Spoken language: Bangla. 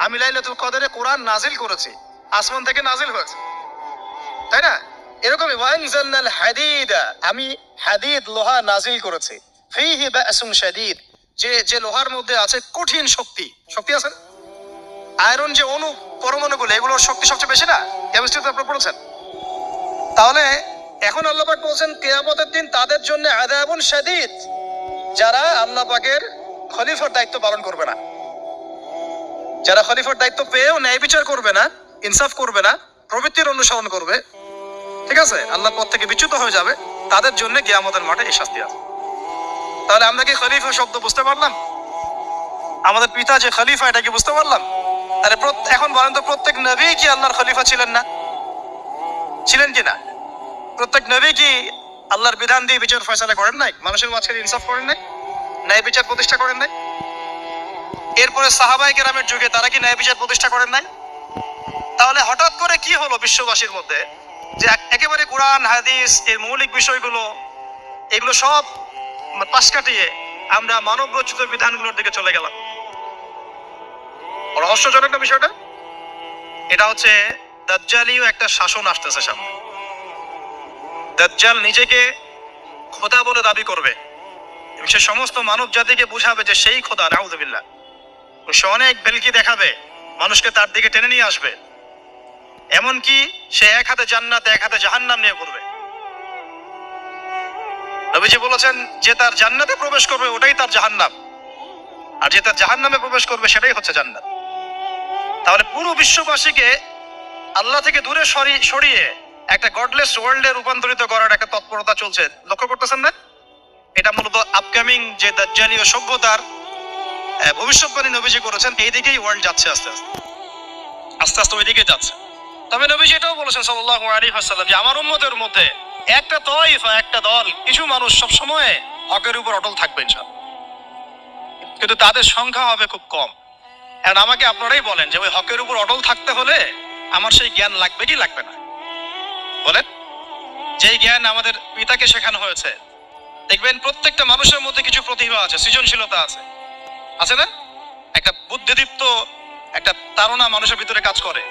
আমি লাইলাতুল কদরে কোরআন নাজিল করেছি, আসমান থেকে নাজিল হয়েছে, তাই না? এরকমই ওয়ানজালনাল হাদিদা, আমি হাদিদ লোহা নাজিল করেছি, ফীহি বাসুন শাদীদ, যে লোহার মধ্যে আছে কঠিন শক্তি, শক্তি আছে। আয়রন যে অণু পরমাণুগুলো, এগুলোর শক্তি সবচেয়ে বেশি না? কেমিস্ট্রিতে আপনারা পড়েছেন। তাহলে এখন আল্লাহ পাক বলছেন কিয়ামতের দিন তাদের জন্য আযাবুন শাদীদ, যারা আল্লাহ পাকের খলিফার দায়িত্ব পালন করবে না, যারা খলিফার দায়িত্ব পেয়েও ন্যায় বিচার করবে না, ইনসাফ করবে না, প্রবৃত্তির অনুসরণ করবে, ঠিক আছে, আল্লাহর পথ থেকে বিচ্যুত হয়ে যাবে, তাদের জন্য কিয়ামতের মাঠে এই শাস্তি আছে। তাহলে আমরা কি খলিফা শব্দ বুঝতে পারলাম? আমাদের পিতা যে খলিফা, এটা কি বুঝতে পারলাম? আরে এখন বলেন তো, প্রত্যেক নবী কি আল্লাহর খলিফা ছিলেন না? ছিলেন কি না? প্রত্যেক নবী কি আল্লাহর বিধান দিয়ে বিচার ফয়সালা করেন নাই? মানুষের মাঝখানে ইনসাফ করেন নাই? ন্যায় বিচার প্রতিষ্ঠা করেন নাই? এরপরে সাহাবায়ে কেরামের যুগে তারা কি ন্যায় বিচার প্রতিষ্ঠা করেন নাই? তাহলে হঠাৎ করে কি হলো বিশ্ববাসীর মধ্যে যে একেবারে কোরআন হাদিস এর মৌলিক বিষয়গুলো, এগুলো সব পাশ কাটিয়ে আমরা মানব রচিত বিধানগুলোর দিকে চলে গেলাম? রহস্যজনক না বিষয়টা? এটা হচ্ছে দাজ্জালীয় একটা শাসন আসতেছে সামনে। দাজ্জাল নিজেকে খোদা বলে দাবি করবে, সে সমস্ত মানব জাতিকে বুঝাবে যে সেই খোদা, নাউযুবিল্লাহ। সে অনেক ভেলকি দেখাবে, মানুষকে তার দিকে টেনে নিয়ে আসবে। এমনকি সে এক হাতে জান্নাত এক হাতে জাহান্নাম নিয়ে করবে। নবীজি বলেছেন যে তার জান্নাতে প্রবেশ করবে ওটাই তার জাহান্নাম, আর যে তার জাহান্নামে প্রবেশ করবে সেটাই হচ্ছে জান্নাত। তাহলে পুরো বিশ্ববাসীকে আল্লাহ থেকে দূরে সরিয়ে একটা গডলেস ওয়ার্ল্ডে রূপান্তরিত করার একটা তৎপরতা চলছে, লক্ষ্য করতেছেন না? এটা মূলত আপকামিং যে দাজ্জালীয় সভ্যতার ভবিষ্যৎবাণী নবীজি করেছেন, এই দিকেই ওয়ার্ল্ড যাচ্ছে, আস্তে আস্তে আস্তে ওই দিকে যাচ্ছে। তবে নবীজি এটাও বলেছেন সাল্লাল্লাহু আলাইহি ওয়াসাল্লাম যে আমার উম্মতের মধ্যে একটা তাইফা, একটা দল, কিছু মানুষ সব সময় হকের উপর অটল থাকবে ইনশাআল্লাহ, কিন্তু তাদের সংখ্যা হবে খুব কম। এখন আমাকে আপনারাই বলেন যে ওই হকের উপর অটল থাকতে হলে আমার সেই জ্ঞান লাগবে কি লাগবে না? বলেন। যেই জ্ঞান আমাদের পিতাকে শেখানো হয়েছে, দেখবেন প্রত্যেকটা মানুষের মধ্যে কিছু প্রতিভা আছে, সৃজনশীলতা আছে না? একটা বুদ্ধিদীপ্ত একটা তাড়না মানুষের ভিতরে কাজ করে।